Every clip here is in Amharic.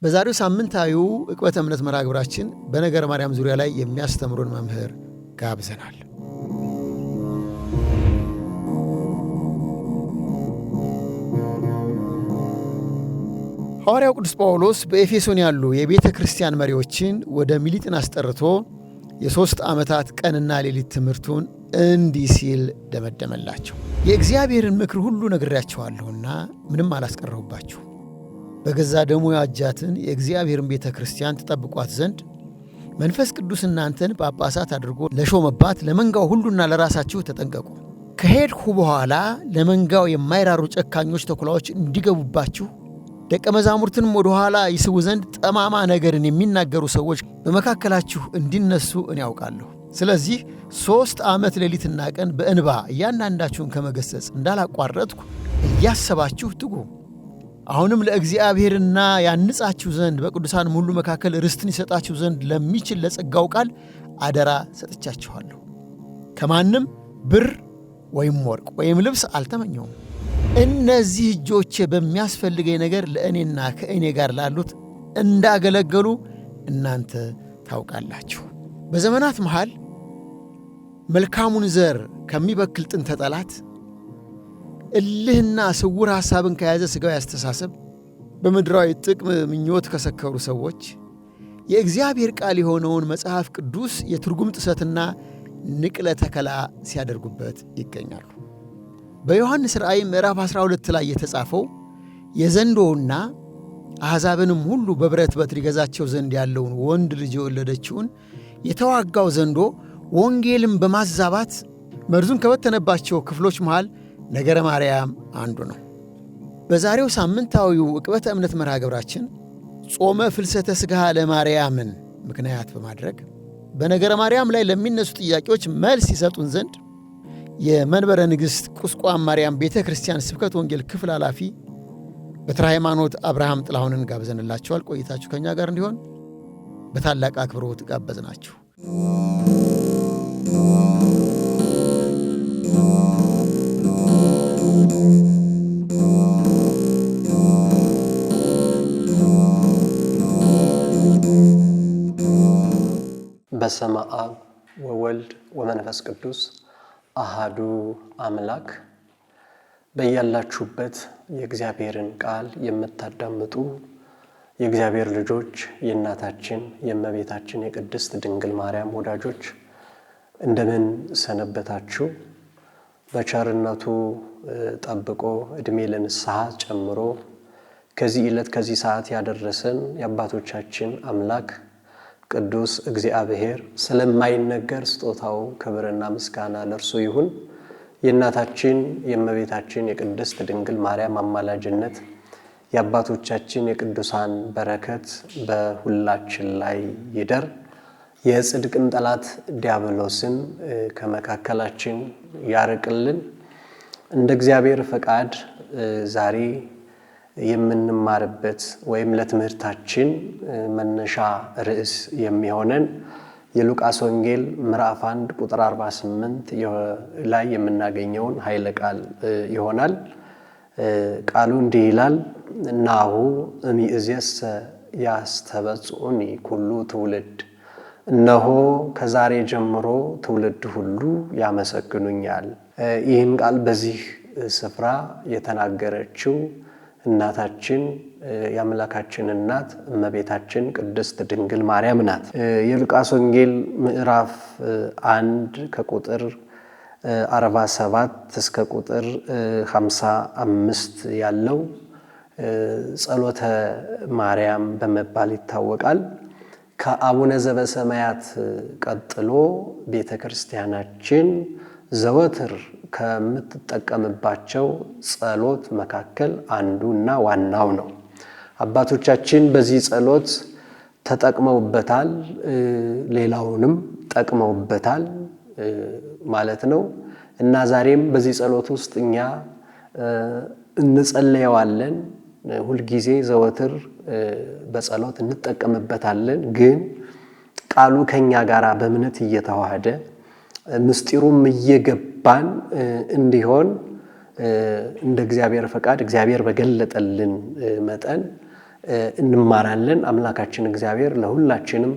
በዛሬው ሳምንታዊው ዕቅበተ እምነት መርሃ ግብራችን በነገረ ማርያም ዙሪያ ላይ የሚያስተምሩን መምህር ጋብዘናል። ሐዋርያው ቅዱስ ጳውሎስ በኤፌሶን ያሉ የቤተ ክርስቲያን መሪዎችን ወደ ሚሊጥን አስጠርቶ የ3 ዓመታት ቀንና ሌሊት ትምህርቱን እንዲህ ሲል ደመደመላቸው። የእግዚአብሔርን ምክር ሁሉ ነግሬያችኋለሁና ምንም አላስቀረሁባችሁ። በገዛ ደሙ ያጃትን የእግዚአብሔርን ቤተ ክርስቲያን ትጠብቋት ዘንድ መንፈስ ቅዱስ እናንተን ጳጳሳት አድርጎ ለሾመባት ለመንጋው ሁሉና ለራሳችሁ ተጠንቀቁ። ከሄድሁ በኋላ ለመንጋው የማይራሩ ጨካኞች ተኩላዎች እንዲገቡባችሁ ደቀ መዛሙርትንም ወደ ኋላ ይስቡ ዘንድ ጠማማ ነገርን የሚናገሩ ሰዎች በመካከላችሁ እንዲነሱ እኔ ያውቃለሁ። ስለዚህ 3 ዓመት ሌሊትና ቀን በእንባ እያንዳንዳችሁን ከመገሰጽ እንዳላቋረጥኩ እያሰባችሁ ትጉ። አሁንም ለእግዚአብሔርና ያንጻችሁ ዘንድ በቅዱሳንም ሁሉ መካከል ርስትን ይሰጣችሁ ዘንድ ለሚችል ለጸጋው ቃል አደራ ሰጥቻችኋለሁ። ከማንም ብር ወይም ወርቅ ወይም ልብስ አልተመኘውም። እነዚህ እጆቼ በሚያስፈልገኝ ነገር ለእኔና ከእኔ ጋር ላሉት እንዳገለገሉ እናንተ ታውቃላችሁ። በዘመናት መሃል መልካሙን ዘር ከሚበክል ጥንተ ጠላት እልህና ስውር ሐሳብን ከያዘ ሥጋዊ አስተሳሰብ በምድራዊ ጥቅም ምኞት ከሰከሩ ሰዎች የእግዚአብሔር ቃል የሆነውን መጽሐፍ ቅዱስ የትርጉም ጥሰትና ንቅለ ተከላ ሲያደርጉበት ይገኛሉ። በዮሐንስ ራእይ ምዕራፍ 12 ላይ የተጻፈው የዘንዶውና አሕዛብንም ሁሉ በብረት በትር ይገዛቸው ዘንድ ያለውን ወንድ ልጅ የወለደችውን የተዋጋው ዘንዶ ወንጌልን በማዛባት መርዙን ከበተነባቸው ክፍሎች መሃል ነገረ ማርያም አንዱ ነው። በዛሬው ሳምንታዊው ዕቅበተ እምነት መርሃ ግብራችን ጾመ ፍልሰተ ሥጋ ለማርያምን ምክንያት በማድረግ በነገረ ማርያም ላይ ለሚነሱ ጥያቄዎች መልስ ይሰጡን ዘንድ የመንበረ ንግሥት ቁስቋም ማርያም ቤተ ክርስቲያን ስብከት ወንጌል ክፍል ኃላፊ በትረ ሃይማኖት አብርሃም ጥላሁንን ጋብዘንላችኋል። ቆይታችሁ ከእኛ ጋር እንዲሆን በታላቅ አክብሮት ጋበዝናችሁ። በስመ አብ ወወልድ ወመንፈስ ቅዱስ አሃዱ አምላክ። በያላችሁበት የእግዚአብሔርን ቃል የምታዳምጡ የእግዚአብሔር ልጆች፣ የእናታችን የእመቤታችን የቅድስት ድንግል ማርያም ወዳጆች እንደምን ሰነበታችሁ? በቸርነቱ ጠብቆ ዕድሜ ለንስሐ ጨምሮ ከዚህ ዕለት ከዚህ ሰዓት ያደረሰን የአባቶቻችን አምላክ ቅዱስ እግዚአብሔር ስለማይነገር ስጦታው ክብርና ምስጋና ለእርሱ ይሁን። የእናታችን የእመቤታችን የቅድስት ድንግል ማርያም አማላጅነት የአባቶቻችን የቅዱሳን በረከት በሁላችን ላይ ይደር። የጽድቅን ጠላት ዲያብሎስን ከመካከላችን ያርቅልን። እንደ እግዚአብሔር ፈቃድ ዛሬ የምንማርበት ወይም ለትምህርታችን መነሻ ርዕስ የሚሆነን የሉቃስ ወንጌል ምዕራፍ 1 ቁጥር 48 ላይ የምናገኘውን ኃይለ ቃል ይሆናል። ቃሉ እንዲህ ይላል፣ ናሁ እምይእዜሰ ያስተበጽዑኒ ኩሉ ትውልድ፣ እነሆ ከዛሬ ጀምሮ ትውልድ ሁሉ ያመሰግኑኛል። ይህን ቃል በዚህ ስፍራ የተናገረችው እናታችን የአምላካችን እናት እመቤታችን ቅድስት ድንግል ማርያም ናት። የሉቃስ ወንጌል ምዕራፍ 1 ከቁጥር 47 እስከ ቁጥር 55 ያለው ጸሎተ ማርያም በመባል ይታወቃል። ከአቡነ ዘበሰማያት ቀጥሎ ቤተ ክርስቲያናችን ዘወትር ከምትጠቀምባቸው ጸሎት መካከል አንዱና ዋናው ነው። አባቶቻችን በዚህ ጸሎት ተጠቅመውበታል፣ ሌላውንም ጠቅመውበታል ማለት ነው እና ዛሬም በዚህ ጸሎት ውስጥ እኛ እንጸልየዋለን። ሁልጊዜ ዘወትር በጸሎት እንጠቀምበታለን። ግን ቃሉ ከኛ ጋር በእምነት እየተዋሃደ ምስጢሩም እየገባን እንዲሆን እንደ እግዚአብሔር ፈቃድ እግዚአብሔር በገለጠልን መጠን እንማራለን። አምላካችን እግዚአብሔር ለሁላችንም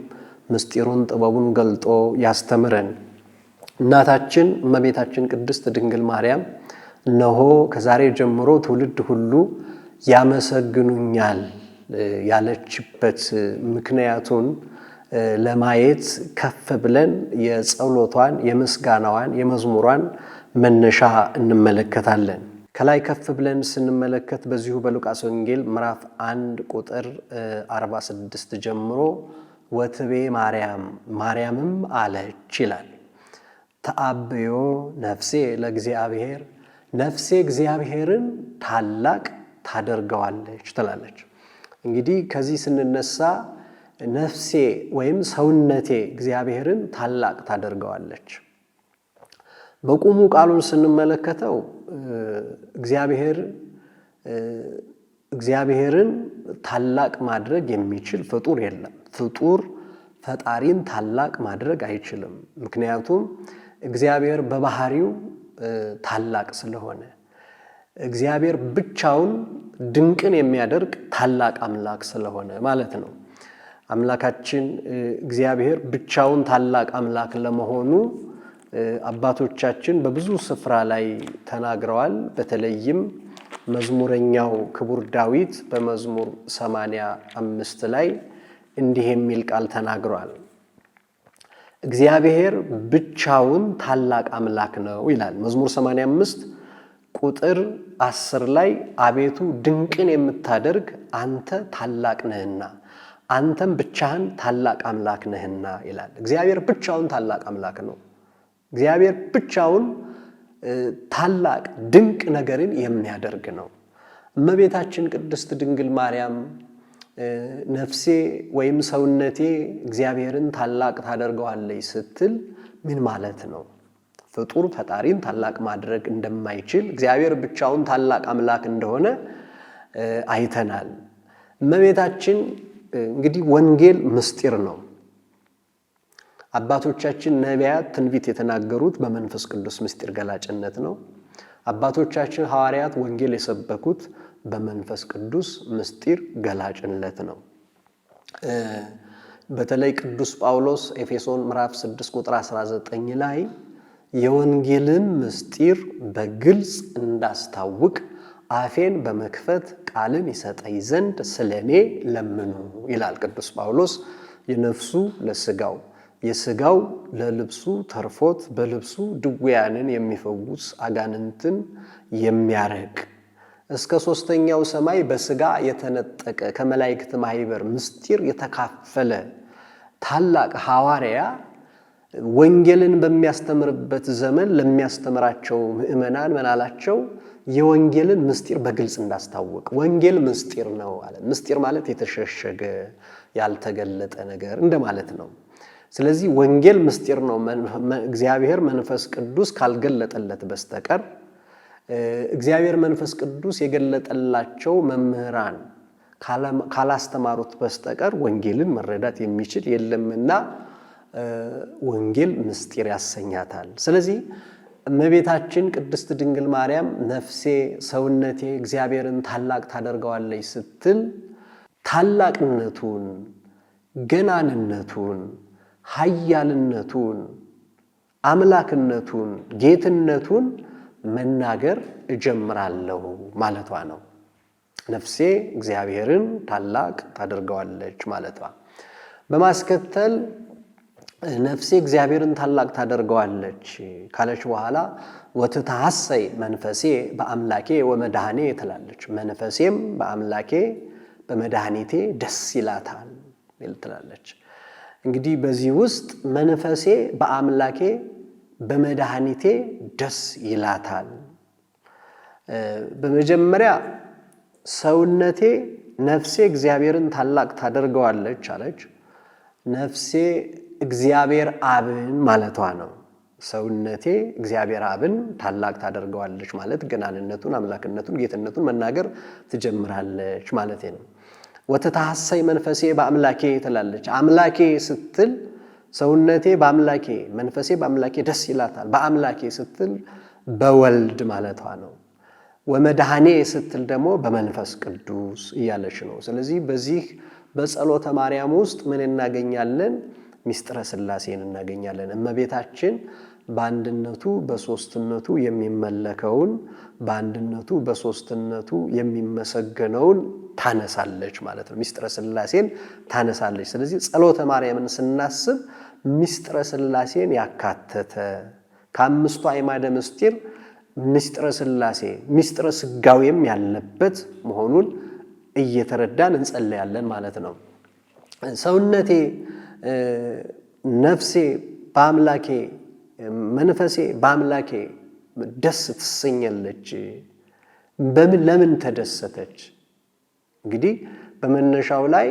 ምስጢሩን ጥበቡን ገልጦ ያስተምረን። እናታችን እመቤታችን ቅድስት ድንግል ማርያም እነሆ ከዛሬ ጀምሮ ትውልድ ሁሉ ያመሰግኑኛል ያለችበት ምክንያቱን ለማየት ከፍ ብለን የጸሎቷን፣ የምስጋናዋን፣ የመዝሙሯን መነሻ እንመለከታለን። ከላይ ከፍ ብለን ስንመለከት በዚሁ በሉቃስ ወንጌል ምዕራፍ 1 ቁጥር 46 ጀምሮ ወትቤ ማርያምም አለች ይላል። ተአብዮ ነፍሴ ለእግዚአብሔር፣ ነፍሴ እግዚአብሔርን ታላቅ ታደርገዋለች ትላለች። እንግዲህ ከዚህ ስንነሳ ነፍሴ ወይም ሰውነቴ እግዚአብሔርን ታላቅ ታደርገዋለች። በቁሙ ቃሉን ስንመለከተው እግዚአብሔርን ታላቅ ማድረግ የሚችል ፍጡር የለም። ፍጡር ፈጣሪን ታላቅ ማድረግ አይችልም። ምክንያቱም እግዚአብሔር በባህሪው ታላቅ ስለሆነ፣ እግዚአብሔር ብቻውን ድንቅን የሚያደርግ ታላቅ አምላክ ስለሆነ ማለት ነው። አምላካችን እግዚአብሔር ብቻውን ታላቅ አምላክ ለመሆኑ አባቶቻችን በብዙ ስፍራ ላይ ተናግረዋል። በተለይም መዝሙረኛው ክቡር ዳዊት በመዝሙር 85 ላይ እንዲህ የሚል ቃል ተናግሯል። እግዚአብሔር ብቻውን ታላቅ አምላክ ነው ይላል። መዝሙር 85 ቁጥር 10 ላይ አቤቱ ድንቅን የምታደርግ አንተ ታላቅ ነህና አንተም ብቻህን ታላቅ አምላክ ነህና ይላል። እግዚአብሔር ብቻውን ታላቅ አምላክ ነው። እግዚአብሔር ብቻውን ታላቅ ድንቅ ነገርን የሚያደርግ ነው። እመቤታችን ቅድስት ድንግል ማርያም ነፍሴ ወይም ሰውነቴ እግዚአብሔርን ታላቅ ታደርገዋለች ስትል ምን ማለት ነው? ፍጡር ፈጣሪን ታላቅ ማድረግ እንደማይችል እግዚአብሔር ብቻውን ታላቅ አምላክ እንደሆነ አይተናል። እመቤታችን እንግዲህ ወንጌል ምስጢር ነው። አባቶቻችን ነቢያት ትንቢት የተናገሩት በመንፈስ ቅዱስ ምስጢር ገላጭነት ነው። አባቶቻችን ሐዋርያት ወንጌል የሰበኩት በመንፈስ ቅዱስ ምስጢር ገላጭነት ነው። በተለይ ቅዱስ ጳውሎስ ኤፌሶን ምዕራፍ 6 ቁጥር 19 ላይ የወንጌልን ምስጢር በግልጽ እንዳስታውቅ አፌን በመክፈት ቃልን ይሰጠኝ ዘንድ ስለኔ ለምኑ ይላል ቅዱስ ጳውሎስ። የነፍሱ ለስጋው የስጋው ለልብሱ ተርፎት በልብሱ ድውያንን የሚፈውስ አጋንንትን የሚያረቅ እስከ 3ኛው ሰማይ በስጋ የተነጠቀ ከመላእክት ማህበር ምስጢር የተካፈለ ታላቅ ሐዋርያ ወንጌልን በሚያስተምርበት ዘመን ለሚያስተምራቸው ምእመናን መናላቸው የወንጌልን ምስጢር በግልጽ እንዳስታወቅ ወንጌል ምስጢር ነው አለ። ምስጢር ማለት የተሸሸገ ያልተገለጠ ነገር እንደማለት ነው። ስለዚህ ወንጌል ምስጢር ነው። እግዚአብሔር መንፈስ ቅዱስ ካልገለጠለት በስተቀር እግዚአብሔር መንፈስ ቅዱስ የገለጠላቸው መምህራን ካላስተማሩት በስተቀር ወንጌልን መረዳት የሚችል የለምና ወንጌል ምስጢር ያሰኛታል። ስለዚህ እመቤታችን ቅድስት ድንግል ማርያም ነፍሴ ሰውነቴ እግዚአብሔርን ታላቅ ታደርገዋለች ስትል ታላቅነቱን፣ ገናንነቱን፣ ኃያልነቱን፣ አምላክነቱን፣ ጌትነቱን መናገር እጀምራለሁ ማለቷ ነው። ነፍሴ እግዚአብሔርን ታላቅ ታደርገዋለች ማለቷ። በማስከተል ነፍሴ እግዚአብሔርን ታላቅ ታደርገዋለች ካለች በኋላ ወትታሐሰይ መንፈሴ በአምላኬ ወመድኃኔ ትላለች። መንፈሴም በአምላኬ በመድኃኒቴ ደስ ይላታል ትላለች። እንግዲህ በዚህ ውስጥ መንፈሴ በአምላኬ በመድኃኒቴ ደስ ይላታል። በመጀመሪያ ሰውነቴ ነፍሴ እግዚአብሔርን ታላቅ ታደርገዋለች አለች። ነፍሴ እግዚአብሔር አብን ማለቷ ነው። ሰውነቴ እግዚአብሔር አብን ታላቅ ታደርገዋለች ማለት ገናንነቱን፣ አምላክነቱን፣ ጌትነቱን መናገር ትጀምራለች ማለት ነው። ወትታሐሰይ መንፈሴ በአምላኬ ትላለች። አምላኬ ስትል ሰውነቴ በአምላኬ መንፈሴ በአምላኬ ደስ ይላታል። በአምላኬ ስትል በወልድ ማለቷ ነው። ወመድኃኔ ስትል ደግሞ በመንፈስ ቅዱስ እያለች ነው። ስለዚህ በዚህ በጸሎተ ማርያም ውስጥ ምን እናገኛለን? ሚስጥረ ሥላሴን እናገኛለን። እመቤታችን በአንድነቱ በሶስትነቱ የሚመለከውን በአንድነቱ በሶስትነቱ የሚመሰገነውን ታነሳለች ማለት ነው። ሚስጥረ ሥላሴን ታነሳለች። ስለዚህ ጸሎተ ማርያምን ስናስብ ሚስጥረ ሥላሴን ያካተተ ከአምስቱ አዕማደ ምስጢር ሚስጥረ ሥላሴ ሚስጥረ ሥጋዌም ያለበት መሆኑን እየተረዳን እንጸልያለን ማለት ነው። ሰውነቴ ነፍሴ በአምላኬ መንፈሴ በአምላኬ ደስ ትሰኛለች። ለምን ተደሰተች? እንግዲህ በመነሻው ላይ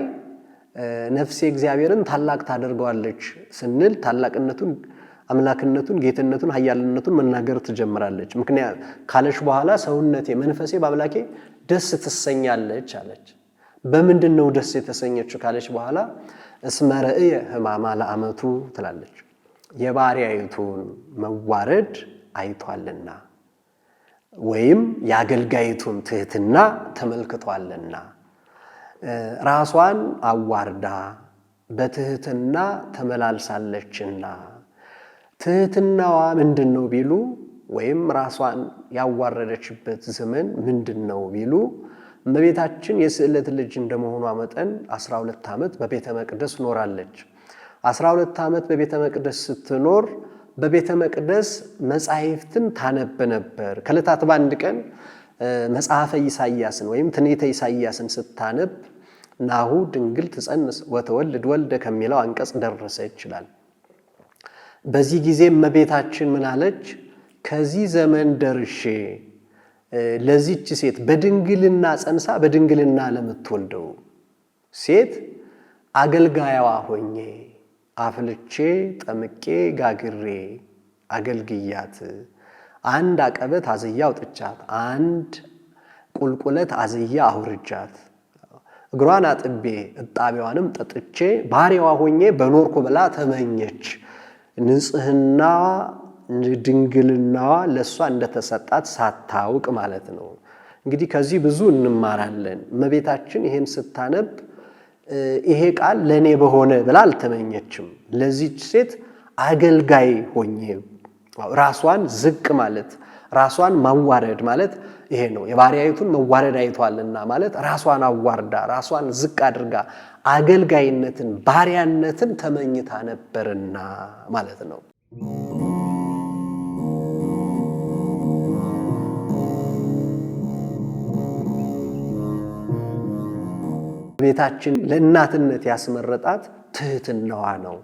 ነፍሴ እግዚአብሔርን ታላቅ ታደርገዋለች ስንል ታላቅነቱን፣ አምላክነቱን፣ ጌትነቱን፣ ኃያልነቱን መናገር ትጀምራለች። ምክንያት ካለች በኋላ ሰውነቴ መንፈሴ በአምላኬ ደስ ትሰኛለች አለች። በምንድን ነው ደስ የተሰኘችው ካለች በኋላ እስመ ረእየ ሕማማ ለአመቱ ትላለች። የባሪያይቱን መዋረድ አይቷልና ወይም የአገልጋይቱን ትህትና ተመልክቷልና ራሷን አዋርዳ በትህትና ተመላልሳለችና። ትህትናዋ ምንድን ነው ቢሉ ወይም ራሷን ያዋረደችበት ዘመን ምንድን ነው ቢሉ እመቤታችን የስዕለት ልጅ እንደመሆኗ መጠን 12 ዓመት በቤተ መቅደስ ኖራለች። 12 ዓመት በቤተ መቅደስ ስትኖር በቤተ መቅደስ መጻሕፍትን ታነብ ነበር። ከዕለታት በአንድ ቀን መጽሐፈ ኢሳይያስን ወይም ትንቢተ ኢሳይያስን ስታነብ ናሁ ድንግል ትጸንስ ወተወልድ ወልደ ከሚለው አንቀጽ ደረሰ ይችላል። በዚህ ጊዜ እመቤታችን ምን አለች? ከዚህ ዘመን ደርሼ ለዚች ሴት በድንግልና ጸንሳ በድንግልና ለምትወልደው ሴት አገልጋያዋ ሆኜ አፍልቼ ጠምቄ ጋግሬ አገልግያት አንድ አቀበት አዝያ አውጥቻት አንድ ቁልቁለት አዝያ አውርጃት እግሯን አጥቤ እጣቢዋንም ጠጥቼ ባሪያዋ ሆኜ በኖርኩ ብላ ተመኘች። ንጽህናዋ ድንግልናዋ ለሷ እንደተሰጣት ሳታውቅ ማለት ነው። እንግዲህ ከዚህ ብዙ እንማራለን። እመቤታችን ይሄን ስታነብ ይሄ ቃል ለኔ በሆነ ብላ አልተመኘችም። ለዚች ሴት አገልጋይ ሆኜ ራሷን ዝቅ ማለት ራሷን ማዋረድ ማለት ይሄ ነው። የባሪያይቱን መዋረድ አይቷልና ማለት ራሷን አዋርዳ ራሷን ዝቅ አድርጋ አገልጋይነትን ባሪያነትን ተመኝታ ነበርና ማለት ነው። ቤታችን ለእናትነት ያስመረጣት ትህትናዋ ነው፣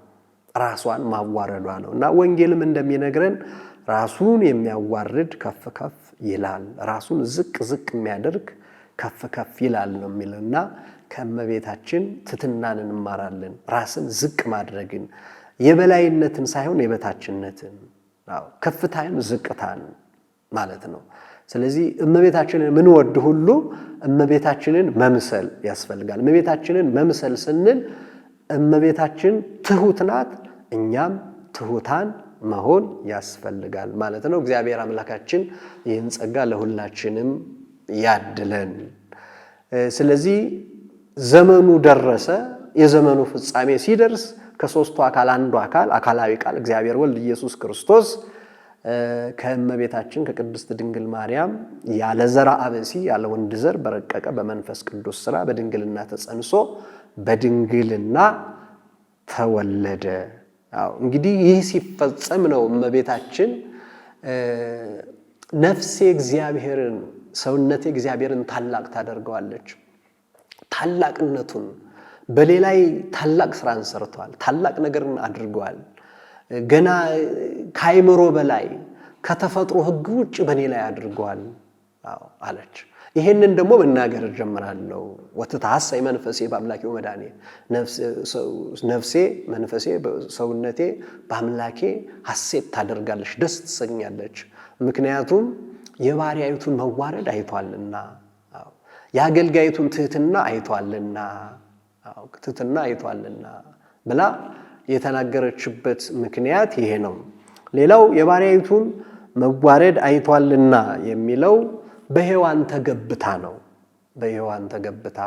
ራሷን ማዋረዷ ነው። እና ወንጌልም እንደሚነግረን ራሱን የሚያዋርድ ከፍ ከፍ ይላል፣ ራሱን ዝቅ ዝቅ የሚያደርግ ከፍ ከፍ ይላል ነው የሚለውና ከእመቤታችን ትህትናን እንማራለን። ራስን ዝቅ ማድረግን፣ የበላይነትን ሳይሆን የበታችነትን፣ ከፍታን ዝቅታን ማለት ነው። ስለዚህ እመቤታችንን ምንወድ ሁሉ እመቤታችንን መምሰል ያስፈልጋል። እመቤታችንን መምሰል ስንል እመቤታችን ትሁት ናት፣ እኛም ትሁታን መሆን ያስፈልጋል ማለት ነው። እግዚአብሔር አምላካችን ይህን ጸጋ ለሁላችንም ያድለን። ስለዚህ ዘመኑ ደረሰ። የዘመኑ ፍጻሜ ሲደርስ ከሦስቱ አካል አንዱ አካል አካላዊ ቃል እግዚአብሔር ወልድ ኢየሱስ ክርስቶስ ከእመቤታችን ከቅድስት ድንግል ማርያም ያለ ዘራ አበሲ ያለ ወንድ ዘር በረቀቀ በመንፈስ ቅዱስ ሥራ በድንግልና ተጸንሶ በድንግልና ተወለደ። እንግዲህ ይህ ሲፈጸም ነው እመቤታችን ነፍሴ እግዚአብሔርን ሰውነቴ እግዚአብሔርን ታላቅ ታደርገዋለች። ታላቅነቱን በሌላይ ታላቅ ስራን ሰርቷል። ታላቅ ነገርን አድርገዋል። ገና ከአይምሮ በላይ ከተፈጥሮ ሕግ ውጭ በኔ ላይ አድርገዋል አለች። ይሄንን ደግሞ መናገር ጀምራለሁ። ወትታሐሰይ መንፈሴ በአምላኬ ወመድኃኔ፣ ነፍሴ መንፈሴ ሰውነቴ በአምላኬ ሐሴት ታደርጋለች፣ ደስ ትሰኛለች። ምክንያቱም የባሪያይቱን መዋረድ አይቷልና፣ የአገልጋይቱን ትህትና አይቷልና ብላ የተናገረችበት ምክንያት ይሄ ነው። ሌላው የባሪያይቱን መዋረድ አይቷልና የሚለው በሔዋን ተገብታ ነው። በሔዋን ተገብታ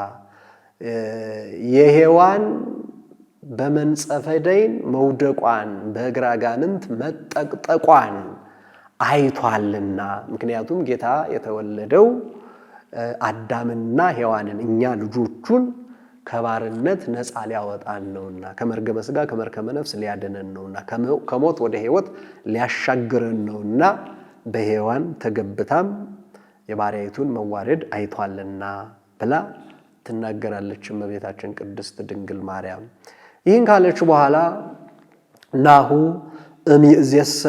የሔዋን በመንጸፈ ደይን መውደቋን በእግረ አጋንንት መጠቅጠቋን አይቷልና። ምክንያቱም ጌታ የተወለደው አዳምና ሔዋንን እኛ ልጆቹን ከባርነት ነፃ ሊያወጣን ነውና፣ ከመርገመ ሥጋ ከመርገመ ነፍስ ሊያድነን ነውና፣ ከሞት ወደ ሕይወት ሊያሻግረን ነውና በሔዋን ተገብታም የባሪያይቱን መዋረድ አይቷልና ብላ ትናገራለች እመቤታችን ቅድስት ድንግል ማርያም። ይህን ካለች በኋላ ናሁ እምይእዜሰ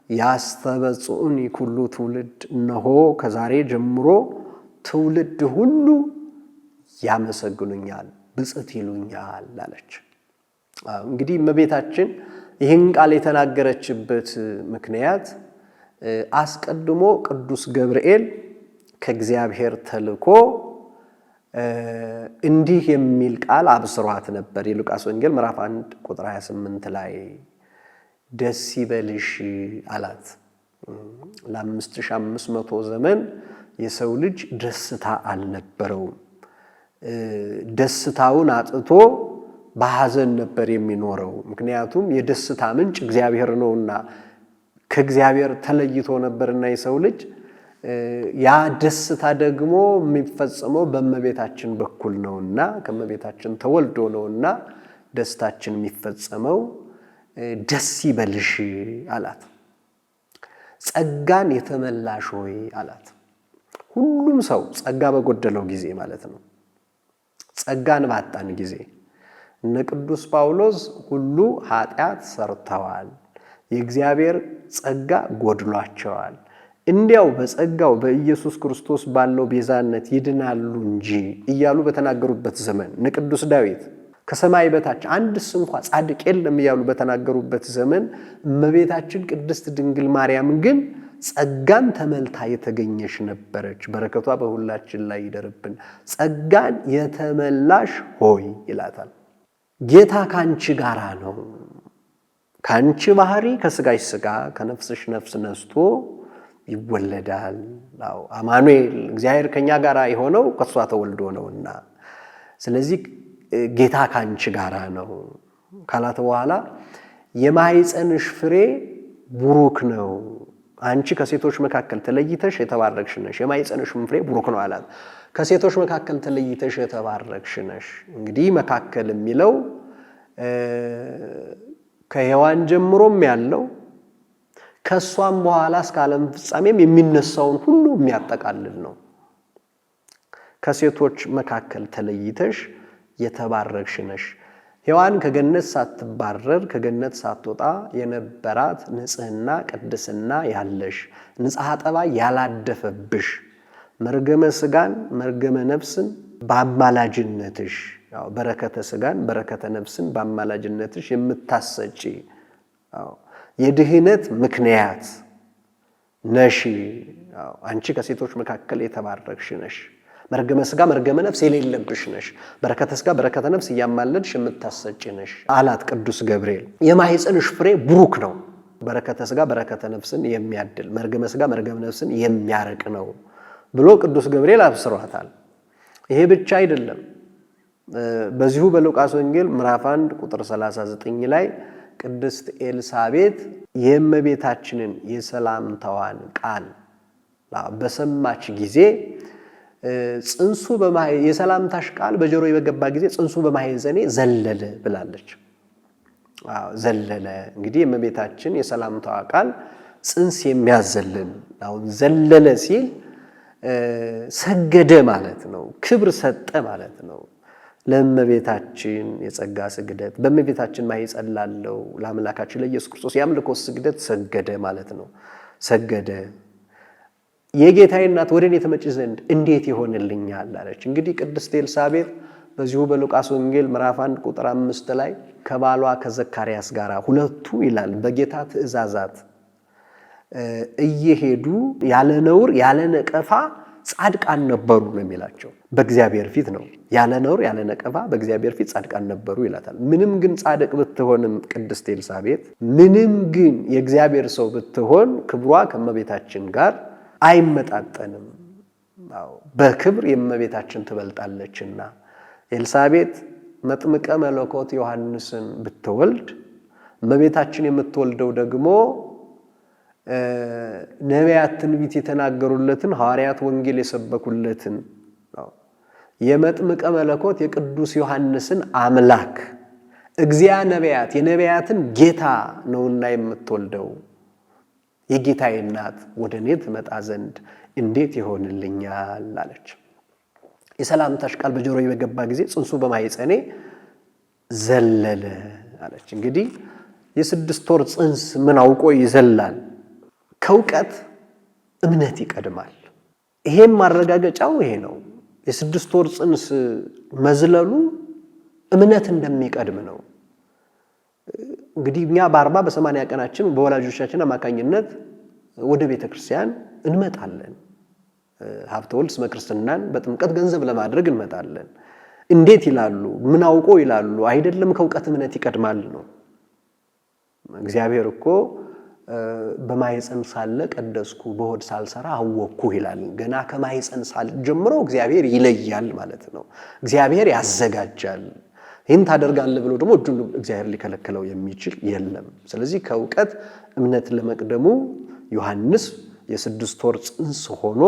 ያስተበጽኡኒ ኩሉ ትውልድ፣ እነሆ ከዛሬ ጀምሮ ትውልድ ሁሉ ያመሰግኑኛል፣ ብፅዕት ይሉኛል አለች። እንግዲህ እመቤታችን ይህን ቃል የተናገረችበት ምክንያት አስቀድሞ ቅዱስ ገብርኤል ከእግዚአብሔር ተልኮ እንዲህ የሚል ቃል አብስሯት ነበር። የሉቃስ ወንጌል ምዕራፍ 1 ቁጥር 28 ላይ ደስ ይበልሽ አላት። ለ5500 ዘመን የሰው ልጅ ደስታ አልነበረውም። ደስታውን አጥቶ በሐዘን ነበር የሚኖረው። ምክንያቱም የደስታ ምንጭ እግዚአብሔር ነውና ከእግዚአብሔር ተለይቶ ነበርና የሰው ልጅ ያ ደስታ ደግሞ የሚፈጸመው በእመቤታችን በኩል ነውና ከእመቤታችን ተወልዶ ነውና ደስታችን የሚፈጸመው ደስ ይበልሽ አላት። ጸጋን የተመላሽ ሆይ አላት። ሁሉም ሰው ጸጋ በጎደለው ጊዜ ማለት ነው፣ ጸጋን ባጣን ጊዜ እነ ቅዱስ ጳውሎስ ሁሉ ኃጢአት ሰርተዋል፣ የእግዚአብሔር ጸጋ ጎድሏቸዋል፣ እንዲያው በጸጋው በኢየሱስ ክርስቶስ ባለው ቤዛነት ይድናሉ እንጂ እያሉ በተናገሩበት ዘመን እነ ቅዱስ ዳዊት ከሰማይ በታች አንድስ እንኳ ጻድቅ የለም እያሉ በተናገሩበት ዘመን እመቤታችን ቅድስት ድንግል ማርያም ግን ጸጋን ተመልታ የተገኘች ነበረች። በረከቷ በሁላችን ላይ ይደርብን። ጸጋን የተመላሽ ሆይ ይላታል። ጌታ ካንቺ ጋራ ነው። ካንቺ ባህሪ ከስጋሽ ስጋ ከነፍስሽ ነፍስ ነስቶ ይወለዳል። አማኑኤል እግዚአብሔር ከኛ ጋራ የሆነው ከሷ ተወልዶ ነውና፣ ስለዚህ ጌታ ካንቺ ጋራ ነው ካላት በኋላ የማኅፀንሽ ፍሬ ቡሩክ ነው፣ አንቺ ከሴቶች መካከል ተለይተሽ የተባረክሽ ነሽ፣ የማኅፀንሽም ፍሬ ቡሩክ ነው አላት። ከሴቶች መካከል ተለይተሽ የተባረክሽ ነሽ። እንግዲህ መካከል የሚለው ከሔዋን ጀምሮም ያለው ከሷም በኋላ እስከ ዓለም ፍጻሜም የሚነሳውን ሁሉ የሚያጠቃልል ነው። ከሴቶች መካከል ተለይተሽ የተባረክሽ ነሽ። ሔዋን ከገነት ሳትባረር ከገነት ሳትወጣ የነበራት ንጽህና ቅድስና ያለሽ ንጽሐ ጠባይ ያላደፈብሽ መርገመ ሥጋን መርገመ ነፍስን በአማላጅነትሽ በረከተ ሥጋን በረከተ ነፍስን በአማላጅነትሽ የምታሰጪ የድህነት ምክንያት ነሽ። አንቺ ከሴቶች መካከል የተባረክሽ ነሽ። መርገመ ሥጋ መርገመ ነፍስ የሌለብሽ ነሽ። በረከተ ሥጋ በረከተ ነፍስ እያማለድሽ የምታሰጪ ነሽ አላት ቅዱስ ገብርኤል። የማኅፀንሽ ፍሬ ቡሩክ ነው፣ በረከተ ሥጋ በረከተ ነፍስን የሚያድል መርገመ ሥጋ መርገመ ነፍስን የሚያርቅ ነው ብሎ ቅዱስ ገብርኤል አብስሯታል። ይሄ ብቻ አይደለም። በዚሁ በሉቃስ ወንጌል ምዕራፍ 1 ቁጥር 39 ላይ ቅድስት ኤልሳቤጥ የእመቤታችንን የሰላምታዋን ቃል በሰማች ጊዜ ጽንሱ የሰላምታሽ ቃል በጆሮዬ በገባ ጊዜ ጽንሱ በማኅፀኔ ዘለለ ብላለች። ዘለለ እንግዲህ የእመቤታችን የሰላምታዋ ቃል ጽንስ የሚያዘልል አሁን ዘለለ ሲል ሰገደ ማለት ነው፣ ክብር ሰጠ ማለት ነው። ለእመቤታችን የጸጋ ስግደት በእመቤታችን ማኅፀን ላለው ለአምላካችን ለኢየሱስ ክርስቶስ የአምልኮ ስግደት ሰገደ ማለት ነው። ሰገደ። የጌታዬ እናት ወደ እኔ ትመጪ ዘንድ እንዴት ይሆንልኛል አለች። እንግዲህ ቅድስት ኤልሳቤጥ በዚሁ በሉቃስ ወንጌል ምዕራፍ 1 ቁጥር 5 ላይ ከባሏ ከዘካርያስ ጋር ሁለቱ ይላል በጌታ ትእዛዛት እየሄዱ ያለ ነውር ያለ ነቀፋ ጻድቃን ነበሩ ነው የሚላቸው። በእግዚአብሔር ፊት ነው ያለ ነውር ያለ ነቀፋ በእግዚአብሔር ፊት ጻድቃን ነበሩ ይላታል። ምንም ግን ጻድቅ ብትሆንም ቅድስት ኤልሳቤጥ ምንም ግን የእግዚአብሔር ሰው ብትሆን ክብሯ ከእመቤታችን ጋር አይመጣጠንም። በክብር የእመቤታችን ትበልጣለችና ኤልሳቤጥ መጥምቀ መለኮት ዮሐንስን ብትወልድ እመቤታችን የምትወልደው ደግሞ ነቢያት ትንቢት የተናገሩለትን ሐዋርያት ወንጌል የሰበኩለትን የመጥምቀ መለኮት የቅዱስ ዮሐንስን አምላክ እግዚአ ነቢያት የነቢያትን ጌታ ነውና የምትወልደው የጌታዬ እናት ወደ እኔ ትመጣ ዘንድ እንዴት ይሆንልኛል አለች። የሰላምታሽ ቃል በጆሮዬ በገባ ጊዜ ጽንሱ በማኅፀኔ ዘለለ አለች። እንግዲህ የ6 ወር ጽንስ ምን አውቆ ይዘላል? ከእውቀት እምነት ይቀድማል። ይሄም ማረጋገጫው ይሄ ነው። የ6 ወር ጽንስ መዝለሉ እምነት እንደሚቀድም ነው። እንግዲህ እኛ በ40 በ80 ቀናችን በወላጆቻችን አማካኝነት ወደ ቤተ ክርስቲያን እንመጣለን። ሀብተ ወልድ ስመ ክርስትናን በጥምቀት ገንዘብ ለማድረግ እንመጣለን። እንዴት ይላሉ? ምን አውቆ ይላሉ? አይደለም ከእውቀት እምነት ይቀድማል ነው። እግዚአብሔር እኮ በማኅፀን ሳለ ቀደስኩ በሆድ ሳልሰራ አወቅኩ ይላል። ገና ከማኅፀን ሳል ጀምሮ እግዚአብሔር ይለያል ማለት ነው። እግዚአብሔር ያዘጋጃል። ይህን ታደርጋለህ ብሎ ደግሞ እጁን እግዚአብሔር ሊከለክለው የሚችል የለም። ስለዚህ ከእውቀት እምነት ለመቅደሙ ዮሐንስ የ6 ወር ጽንስ ሆኖ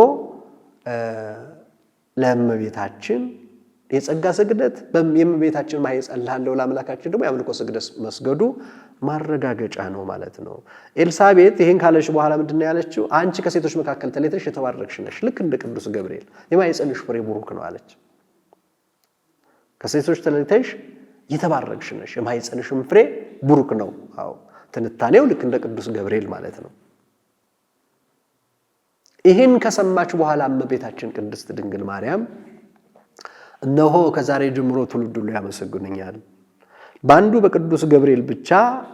ለእመቤታችን የጸጋ ስግደት የእመቤታችን ማኅፀን ላለው ለአምላካችን ደግሞ የአምልኮ ስግደት መስገዱ ማረጋገጫ ነው ማለት ነው። ኤልሳቤጥ ይህን ካለች በኋላ ምንድን ነው ያለችው? አንቺ ከሴቶች መካከል ተለይተሽ የተባረክሽ ነሽ፣ ልክ እንደ ቅዱስ ገብርኤል የማኅፀንሽ ፍሬ ቡሩክ ነው አለች። ከሴቶች ተለይተሽ የተባረክሽ ነሽ፣ የማኅፀንሽም ፍሬ ቡሩክ ነው። አዎ ትንታኔው ልክ እንደ ቅዱስ ገብርኤል ማለት ነው። ይህን ከሰማች በኋላ እመቤታችን ቅድስት ድንግል ማርያም እነሆ ከዛሬ ጀምሮ ትውልድ ሁሉ ያመሰግኑኛል፣ በአንዱ በቅዱስ ገብርኤል ብቻ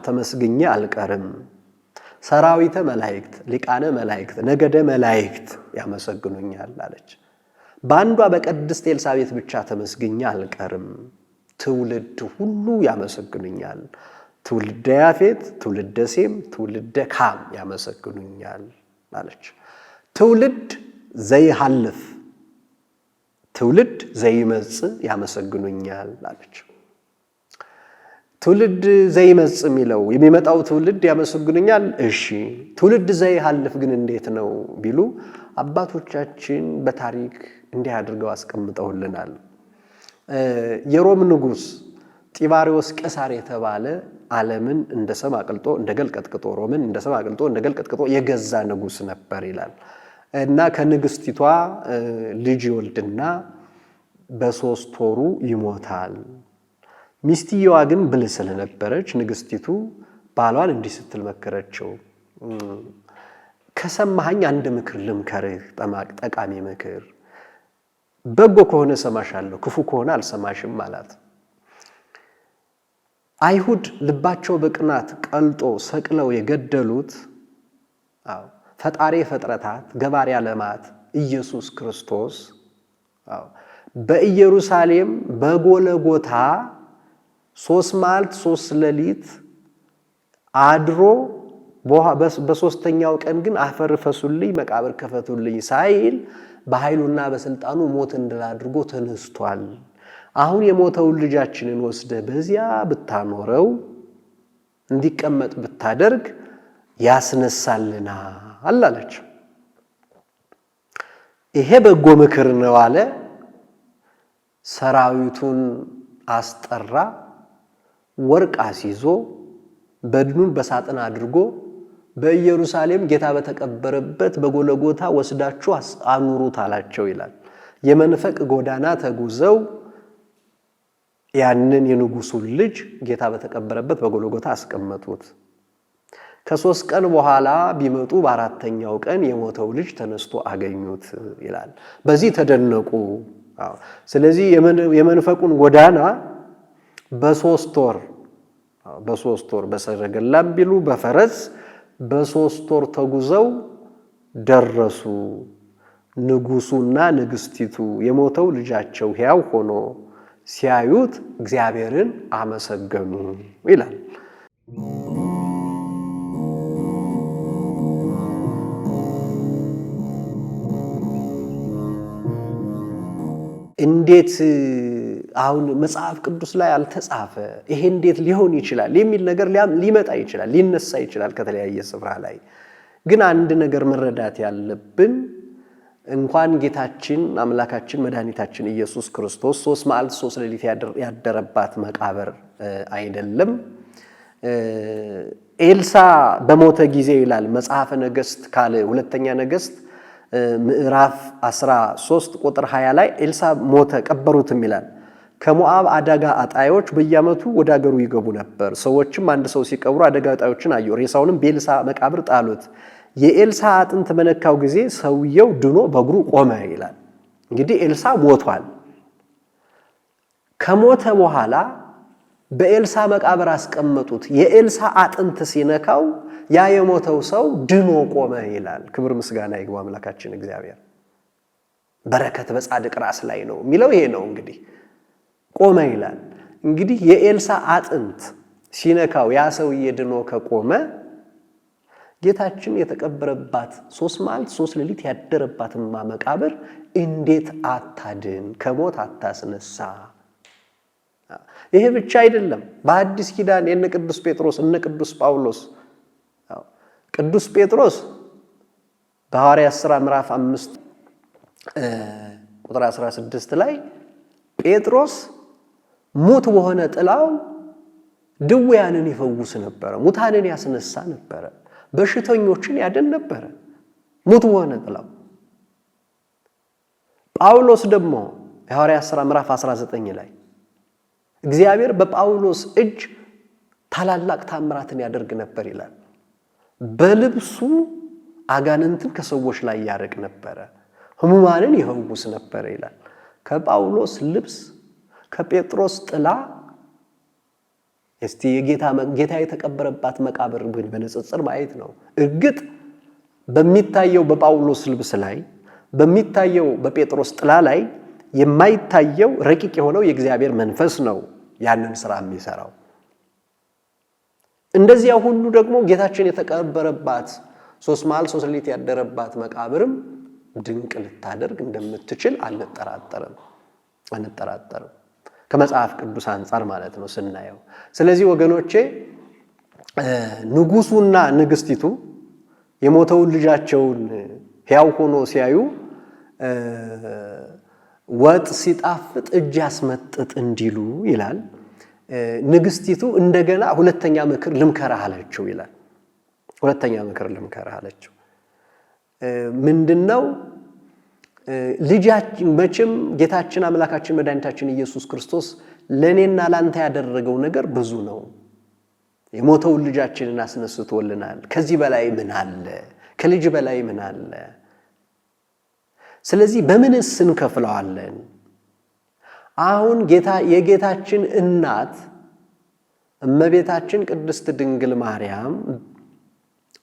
ተመስግኜ አልቀርም፣ ሰራዊተ መላእክት፣ ሊቃነ መላእክት፣ ነገደ መላእክት ያመሰግኑኛል አለች። በአንዷ በቅድስት ኤልሳቤጥ ብቻ ተመስግኜ አልቀርም፣ ትውልድ ሁሉ ያመሰግኑኛል፣ ትውልደ ያፌት፣ ትውልደ ሴም፣ ትውልደ ካም ያመሰግኑኛል አለች። ትውልድ ዘይሃልፍ ትውልድ ዘይመጽእ ያመሰግኑኛል አለች። ትውልድ ዘይመጽእ የሚለው የሚመጣው ትውልድ ያመሰግኑኛል። እሺ ትውልድ ዘይሃልፍ ግን እንዴት ነው ቢሉ አባቶቻችን በታሪክ እንዲህ አድርገው አስቀምጠውልናል። የሮም ንጉሥ ጢባሪዎስ ቄሳር የተባለ ዓለምን እንደ ሰም አቅልጦ እንደ ገል ቀጥቅጦ ሮምን እንደ ሰም አቅልጦ እንደ ገል ቀጥቅጦ የገዛ ንጉሥ ነበር ይላል እና ከንግስቲቷ ልጅ ይወልድና በ3 ወሩ ይሞታል። ሚስትየዋ ግን ብልህ ስለነበረች ንግስቲቱ ባሏን እንዲህ ስትል መከረችው፣ ከሰማኸኝ አንድ ምክር ልምከርህ፣ ጠቃሚ ምክር። በጎ ከሆነ ሰማሻለሁ፣ ክፉ ከሆነ አልሰማሽም አላት። አይሁድ ልባቸው በቅናት ቀልጦ ሰቅለው የገደሉት ፈጣሪ ፍጥረታት ገባሬ ዓለማት ኢየሱስ ክርስቶስ በኢየሩሳሌም በጎለጎታ 3 መዓልት 3 ሌሊት አድሮ በ3ኛው ቀን ግን አፈር ፈሱልኝ መቃብር ከፈቱልኝ ሳይል በኃይሉና በስልጣኑ ሞትን ድል አድርጎ ተነስቷል። አሁን የሞተውን ልጃችንን ወስደህ በዚያ ብታኖረው እንዲቀመጥ ብታደርግ ያስነሳልናል አለች። ይሄ በጎ ምክር ነው አለ። ሰራዊቱን አስጠራ፣ ወርቅ አስይዞ በድኑን በሳጥን አድርጎ በኢየሩሳሌም ጌታ በተቀበረበት በጎለጎታ ወስዳችሁ አኑሩት አላቸው ይላል። የመንፈቅ ጎዳና ተጉዘው ያንን የንጉሱን ልጅ ጌታ በተቀበረበት በጎለጎታ አስቀመጡት። ከ3 ቀን በኋላ ቢመጡ በ4ኛው ቀን የሞተው ልጅ ተነስቶ አገኙት ይላል። በዚህ ተደነቁ። ስለዚህ የመንፈቁን ጎዳና በ3 ወር በሰረገላም ቢሉ በፈረስ በ3 ወር ተጉዘው ደረሱ። ንጉሱና ንግስቲቱ የሞተው ልጃቸው ሕያው ሆኖ ሲያዩት እግዚአብሔርን አመሰገኑ ይላል። እንዴት አሁን መጽሐፍ ቅዱስ ላይ አልተጻፈ ይሄ እንዴት ሊሆን ይችላል የሚል ነገር ሊመጣ ይችላል ሊነሳ ይችላል ከተለያየ ስፍራ ላይ ግን አንድ ነገር መረዳት ያለብን እንኳን ጌታችን አምላካችን መድኃኒታችን ኢየሱስ ክርስቶስ 3 መዓልት 3 ሌሊት ያደረባት መቃብር አይደለም ኤልሳ በሞተ ጊዜ ይላል መጽሐፈ ነገሥት ካለ ሁለተኛ ነገሥት ምዕራፍ 13 ቁጥር 20 ላይ ኤልሳ ሞተ ቀበሩትም ይላል ከሞዓብ አደጋ አጣዮች በየዓመቱ ወደ አገሩ ይገቡ ነበር ሰዎችም አንድ ሰው ሲቀብሩ አደጋ አጣዮችን አዩ ሬሳውንም በኤልሳ መቃብር ጣሉት የኤልሳ አጥንት በነካው ጊዜ ሰውየው ድኖ በእግሩ ቆመ ይላል እንግዲህ ኤልሳ ሞቷል ከሞተ በኋላ በኤልሳ መቃብር አስቀመጡት የኤልሳ አጥንት ሲነካው ያ የሞተው ሰው ድኖ ቆመ ይላል ክብር ምስጋና ይግባ አምላካችን እግዚአብሔር በረከት በጻድቅ ራስ ላይ ነው የሚለው ይሄ ነው እንግዲህ ቆመ ይላል እንግዲህ የኤልሳ አጥንት ሲነካው ያ ሰውዬ ድኖ ከቆመ ጌታችን የተቀበረባት 3 መዓልት 3 ሌሊት ያደረባት መቃብር እንዴት አታድን ከሞት አታስነሳ ይሄ ብቻ አይደለም በአዲስ ኪዳን የነ ቅዱስ ጴጥሮስ እነ ቅዱስ ጳውሎስ ቅዱስ ጴጥሮስ በሐዋርያት ሥራ ምዕራፍ 5 ቁጥር 16 ላይ ጴጥሮስ ሙት በሆነ ጥላው ድውያንን ይፈውስ ነበር ሙታንን ያስነሳ ነበር በሽተኞችን ያድን ነበር ሙት በሆነ ጥላው ጳውሎስ ደግሞ የሐዋርያት ሥራ ምዕራፍ 19 ላይ እግዚአብሔር በጳውሎስ እጅ ታላላቅ ታምራትን ያደርግ ነበር ይላል በልብሱ አጋንንትን ከሰዎች ላይ ያርቅ ነበር ህሙማንን ይፈውስ ነበር ይላል ከጳውሎስ ልብስ ከጴጥሮስ ጥላ እስቲ ጌታ የተቀበረባት መቃብር በንጽጽር ማየት ነው እርግጥ በሚታየው በጳውሎስ ልብስ ላይ በሚታየው በጴጥሮስ ጥላ ላይ የማይታየው ረቂቅ የሆነው የእግዚአብሔር መንፈስ ነው ያንን ሥራ የሚሰራው እንደዚያ ሁሉ ደግሞ ጌታችን የተቀበረባት 3 መዓልት 3 ሌሊት ያደረባት መቃብርም ድንቅ ልታደርግ እንደምትችል አንጠራጠርም ከመጽሐፍ ቅዱስ አንፃር ማለት ነው ስናየው ስለዚህ ወገኖቼ ንጉሱና ንግስቲቱ የሞተውን ልጃቸውን ሕያው ሆኖ ሲያዩ ወጥ ሲጣፍጥ እጅ ያስመጥጥ እንዲሉ ይላል ንግስቲቱ እንደገና ሁለተኛ ምክር ልምከርህ አለችው ይላል ሁለተኛ ምክር ልምከርህ አለችው ምንድነው ልጃችን መቼም ጌታችን አምላካችን መድኃኒታችን ኢየሱስ ክርስቶስ ለኔና ላንተ ያደረገው ነገር ብዙ ነው የሞተውን ልጃችንን አስነስቶልናል ከዚህ በላይ ምን አለ ከልጅ በላይ ምን አለ ስለዚህ በምንስ እንከፍለዋለን አሁን የጌታችን እናት እመቤታችን ቅድስት ድንግል ማርያም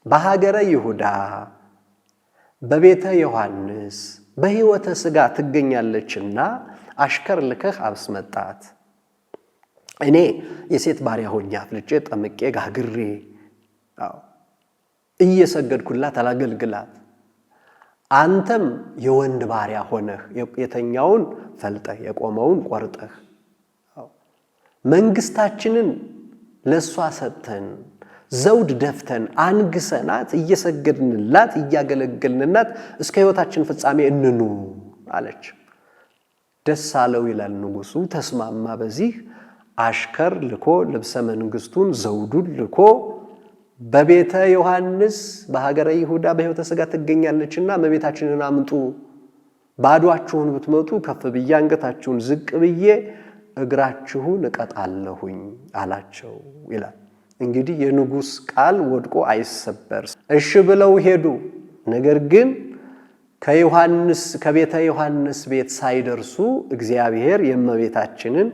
በሀገረ ይሁዳ በቤተ ዮሐንስ በሕይወተ ሥጋ ትገኛለችና አሽከር ልከህ አብስመጣት እኔ የሴት ባሪያ ሆኜ አፍልጬ ጠምቄ ጋግሬ እየሰገድኩላት አላገልግላት አንተም የወንድ ባሪያ ሆነህ የተኛውን ፈልጠህ የቆመውን ቆርጠህ መንግስታችንን ለሷ ሰጥተን ዘውድ ደፍተን አንግሰናት እየሰገድንላት እያገለገልንናት እስከ ሕይወታችን ፍጻሜ እንኑ አለች ደስ አለው ይላል ንጉሱ ተስማማ በዚህ አሽከር ልኮ ልብሰ መንግስቱን ዘውዱን ልኮ በቤተ ዮሐንስ በሀገረ ይሁዳ በሕይወተ ሥጋ ትገኛለችና እመቤታችንን አምጡ ባዷችሁን ብትመጡ ከፍ ብዬ አንገታችሁን ዝቅ ብዬ እግራችሁን እቀጣለሁኝ አላቸው ይላል እንግዲህ የንጉስ ቃል ወድቆ አይሰበር እሺ ብለው ሄዱ ነገር ግን ከቤተ ዮሐንስ ቤት ሳይደርሱ እግዚአብሔር የእመቤታችንን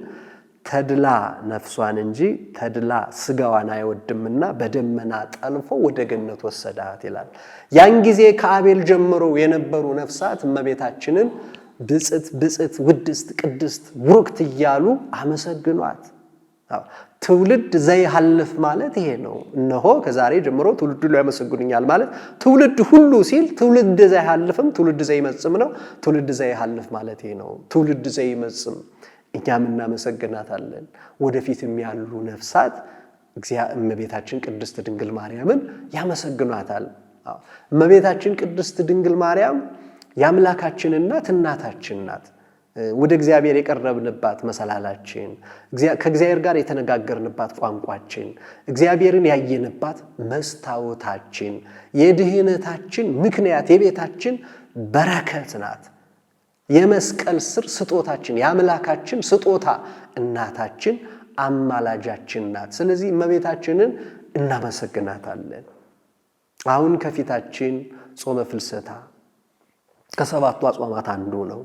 ተድላ ነፍሷን እንጂ ተድላ ስጋዋን አይወድምና በደመና ጠልፎ ወደ ገነት ወሰዳት ይላል ያን ጊዜ ከአቤል ጀምሮ የነበሩ ነፍሳት እመቤታችንን ብጽት ውድስት ቅድስት ቡሩክት እያሉ አመሰግኗት ትውልድ ዘይሐልፍ ማለት ይሄ ነው። እነሆ ከዛሬ ጀምሮ ትውልድ ሁሉ ያመሰግኑኛል ማለት ትውልድ ሁሉ ሲል ትውልድ ዘይሐልፍም ትውልድ ዘይመጽም ነው። ትውልድ ዘይሐልፍ ማለት ይሄ ነው። ትውልድ ዘይመጽም እኛም እናመሰግናታለን። ወደፊትም ያሉ ነፍሳት እመቤታችን ቅድስት ድንግል ማርያምን ያመሰግኗታል። እመቤታችን ቅድስት ድንግል ማርያም የአምላካችን እናታችን ናት። ወደ እግዚአብሔር የቀረብንባት መሰላላችን፣ ከእግዚአብሔር ጋር የተነጋገርንባት ቋንቋችን፣ እግዚአብሔርን ያየንባት መስታወታችን፣ የድህነታችን ምክንያት የቤታችን በረከት ናት። የመስቀል ስር ስጦታችን፣ የአምላካችን ስጦታ እናታችን አማላጃችን ናት። ስለዚህ እመቤታችንን እናመሰግናታለን። አሁን ከፊታችን ጾመ ፍልሰታ ከሰባቱ አጽዋማት አንዱ ነው።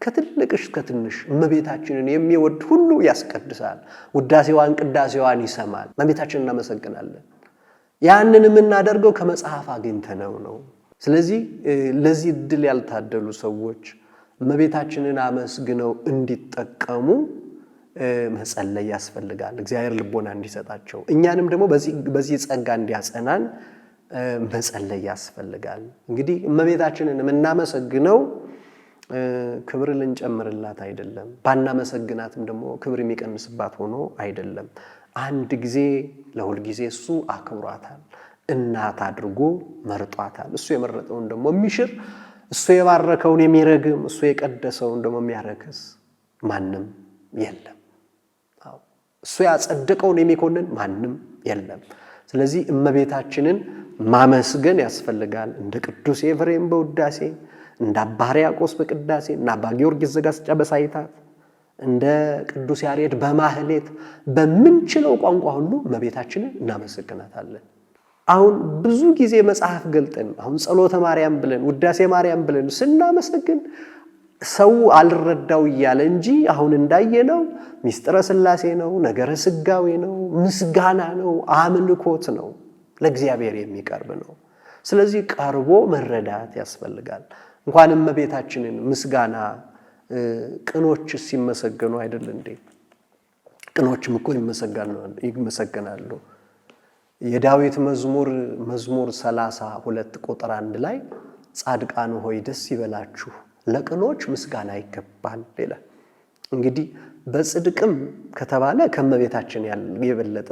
ከትልቅ እስከ ትንሽ እመቤታችንን የሚወድ ሁሉ ያስቀድሳል። ውዳሴዋን ቅዳሴዋን ይሰማል። እመቤታችንን እናመሰግናለን። ያንን የምናደርገው ከመጽሐፍ አግኝተነው ነው። ስለዚህ ለዚህ እድል ያልታደሉ ሰዎች እመቤታችንን አመስግነው እንዲጠቀሙ መጸለይ ያስፈልጋል። እግዚአብሔር ልቦና እንዲሰጣቸው እኛንም ደግሞ በዚህ ጸጋ እንዲያጸናን መጸለይ ያስፈልጋል። እንግዲህ እመቤታችንን የምናመሰግነው ክብር ልንጨምርላት አይደለም፣ ባናመሰግናትም ደግሞ ክብር የሚቀንስባት ሆኖ አይደለም። አንድ ጊዜ ለሁል ጊዜ እሱ አክብሯታል፣ እናት አድርጎ መርጧታል። እሱ የመረጠውን ደግሞ የሚሽር፣ እሱ የባረከውን የሚረግም፣ እሱ የቀደሰውን ደግሞ የሚያረክስ ማንም የለም። እሱ ያጸደቀውን የሚኮንን ማንም የለም። ስለዚህ እመቤታችንን ማመስገን ያስፈልጋል። እንደ ቅዱስ ኤፍሬም በውዳሴ፣ እንደ አባ ሕርያቆስ በቅዳሴ፣ እንደ አባ ጊዮርጊስ ዘጋስጫ በሳይታት፣ እንደ ቅዱስ ያሬድ በማህሌት በምንችለው ቋንቋ ሁሉ እመቤታችንን እናመሰግናታለን። አሁን ብዙ ጊዜ መጽሐፍ ገልጠን አሁን ጸሎተ ማርያም ብለን ውዳሴ ማርያም ብለን ስናመሰግን ሰው አልረዳው እያለ እንጂ አሁን እንዳየነው ሚስጥረ ሥላሴ ነው፣ ነገረ ስጋዌ ነው፣ ምስጋና ነው፣ አምልኮት ነው፣ ለእግዚአብሔር የሚቀርብ ነው። ስለዚህ ቀርቦ መረዳት ያስፈልጋል። እንኳን እመቤታችንን ምስጋና ቅኖች ሲመሰገኑ አይደል እንዴ? ቅኖችም እኮ ይመሰገናሉ። የዳዊት መዝሙር 32 ቁጥር 1 ላይ ጻድቃን ሆይ ደስ ይበላችሁ ለቅኖች ምስጋና ይገባል ይላል። እንግዲህ በጽድቅም ከተባለ ከመቤታችን የበለጠ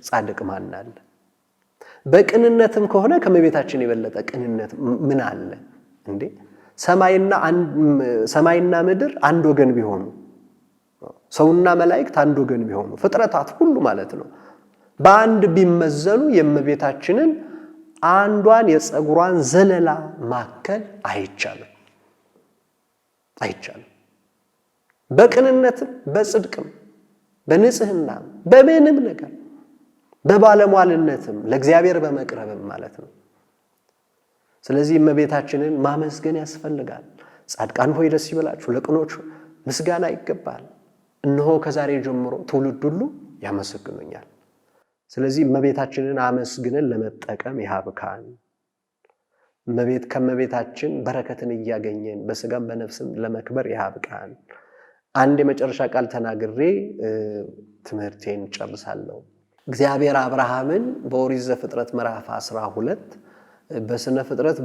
ጻድቅ ማን አለ? በቅንነትም ከሆነ ከመቤታችን የበለጠ ቅንነት ምን አለ እንዴ? ሰማይና ምድር አንድ ወገን ቢሆኑ፣ ሰውና መላእክት አንድ ወገን ቢሆኑ፣ ፍጥረታት ሁሉ ማለት ነው በአንድ ቢመዘኑ የመቤታችንን አንዷን የፀጉሯን ዘለላ ማከል አይቻልም። በቅንነትም በጽድቅም በንጽህናም በምንም ነገር በባለሟልነትም ለእግዚአብሔር በመቅረብም ማለት ነው። ስለዚህ እመቤታችንን ማመስገን ያስፈልጋል። ጻድቃን ሆይ ደስ ይበላችሁ ለቅኖች ምስጋና ይገባል፣ እነሆ ከዛሬ ጀምሮ ትውልድ ሁሉ ያመሰግኑኛል። ስለዚህ እመቤታችንን አመስግነን ለመጠቀም ያብቃን። ከመቤታችን በረከትን እያገኘን በስጋም በነፍስም ለመክበር ያብቃን። አንድ የመጨረሻ ቃል ተናግሬ ትምህርቴን ጨርሳለሁ። እግዚአብሔር አብርሃምን በኦሪት ዘፍጥረት ምዕራፍ 12 በስነ ፍጥረት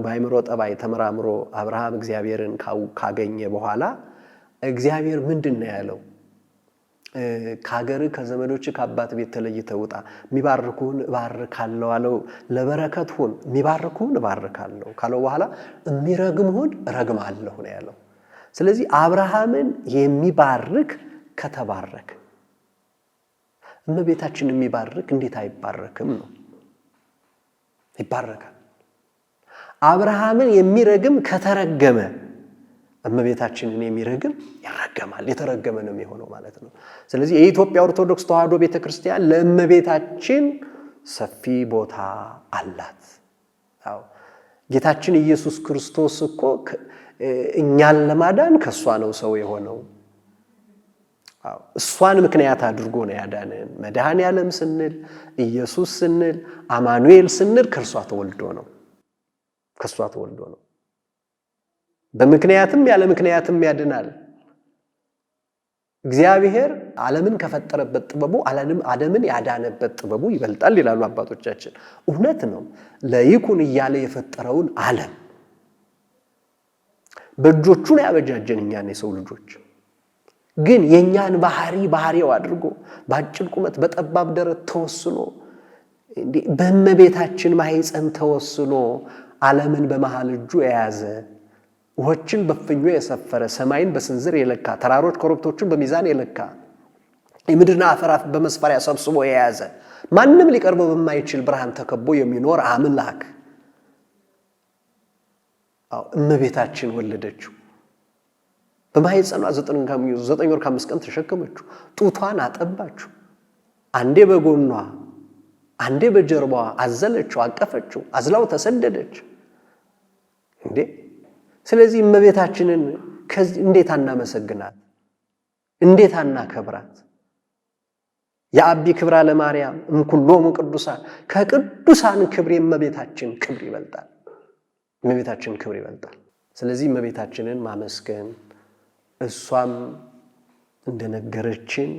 በአእምሮ ጠባይ ተመራምሮ አብርሃም እግዚአብሔርን ካገኘ በኋላ እግዚአብሔር ምንድነው ያለው? ከሀገር ከዘመዶች ከአባት ቤት ተለይተህ ውጣ፣ የሚባርኩህን እባርካለሁ አለው። ለበረከት ሁን፣ የሚባርኩህን እባርካለሁ ካለው በኋላ የሚረግምህን እረግማለሁ ነው ያለው። ስለዚህ አብርሃምን የሚባርክ ከተባረክ እመቤታችን የሚባርክ እንዴት አይባረክም ነው? ይባረካል። አብርሃምን የሚረግም ከተረገመ እመቤታችንን የሚረግም ይረገማል፣ የተረገመ ነው የሚሆነው ማለት ነው። ስለዚህ የኢትዮጵያ ኦርቶዶክስ ተዋሕዶ ቤተክርስቲያን ለእመቤታችን ሰፊ ቦታ አላት። አዎ ጌታችን ኢየሱስ ክርስቶስ እኮ እኛን ለማዳን ከሷ ነው ሰው የሆነው። አዎ እሷን ምክንያት አድርጎ ነው ያዳነን። መድኃኔዓለም ስንል ኢየሱስ ስንል አማኑኤል ስንል ከሷ ተወልዶ ነው፣ ከሷ ተወልዶ ነው። በምክንያትም ያለ ምክንያትም ያድናል። እግዚአብሔር ዓለምን ከፈጠረበት ጥበቡ ዓለምን ያዳነበት ጥበቡ ይበልጣል ይላሉ አባቶቻችን። እውነት ነው። ለይኩን እያለ የፈጠረውን ዓለም በእጆቹ ነው ያበጃጀን እኛን የሰው ልጆች። ግን የኛን ባህሪው አድርጎ በአጭር ቁመት በጠባብ ደረት ተወስኖ በእመቤታችን ማህፀን ተወስኖ ዓለምን በመሃል እጁ የያዘ ውሆችን በፍኞ የሰፈረ ሰማይን በስንዝር የለካ ተራሮች ኮረብቶችን በሚዛን የለካ የምድርና አፈር በመስፈሪያ ሰብስቦ የያዘ ማንም ሊቀርበው በማይችል ብርሃን ተከቦ የሚኖር አምላክ እመቤታችን ወለደችው። በማህፀኗ 9 ወር ከ5 ቀን ተሸከመችው። ጡቷን አጠባችው። አንዴ በጎኗ አንዴ በጀርባዋ አዘለችው፣ አቀፈችው። አዝላው ተሰደደች እንዴ! ስለዚህ እመቤታችንን እንዴት አናመሰግናት? እንዴት አናከብራት? የአቢ ክብራ ለማርያም እምኩሎሙ ቅዱሳን፣ ከቅዱሳን ክብር የእመቤታችን ክብር ይበልጣል። እመቤታችን ክብር ይበልጣል። ስለዚህ እመቤታችንን ማመስገን እሷም እንደነገረችን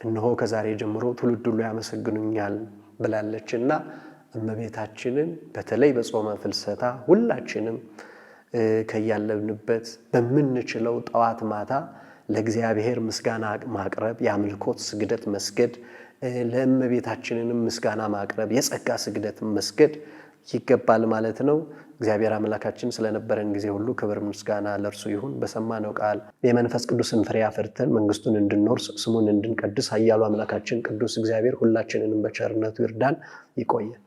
እነሆ ከዛሬ ጀምሮ ትውልድ ሁሉ ያመሰግኑኛል ብላለችና እመቤታችንን በተለይ በጾመ ፍልሰታ ሁላችንም ከያለብንበት በምንችለው ጠዋት ማታ ለእግዚአብሔር ምስጋና ማቅረብ፣ የአምልኮት ስግደት መስገድ፣ ለእመቤታችንንም ምስጋና ማቅረብ፣ የጸጋ ስግደት መስገድ ይገባል ማለት ነው። እግዚአብሔር አምላካችን ስለነበረን ጊዜ ሁሉ ክብር ምስጋና ለእርሱ ይሁን። በሰማነው ቃል የመንፈስ ቅዱስን ፍሬ አፍርተን መንግስቱን እንድንወርስ ስሙን እንድንቀድስ ኃያሉ አምላካችን ቅዱስ እግዚአብሔር ሁላችንንም በቸርነቱ ይርዳን። ይቆየን።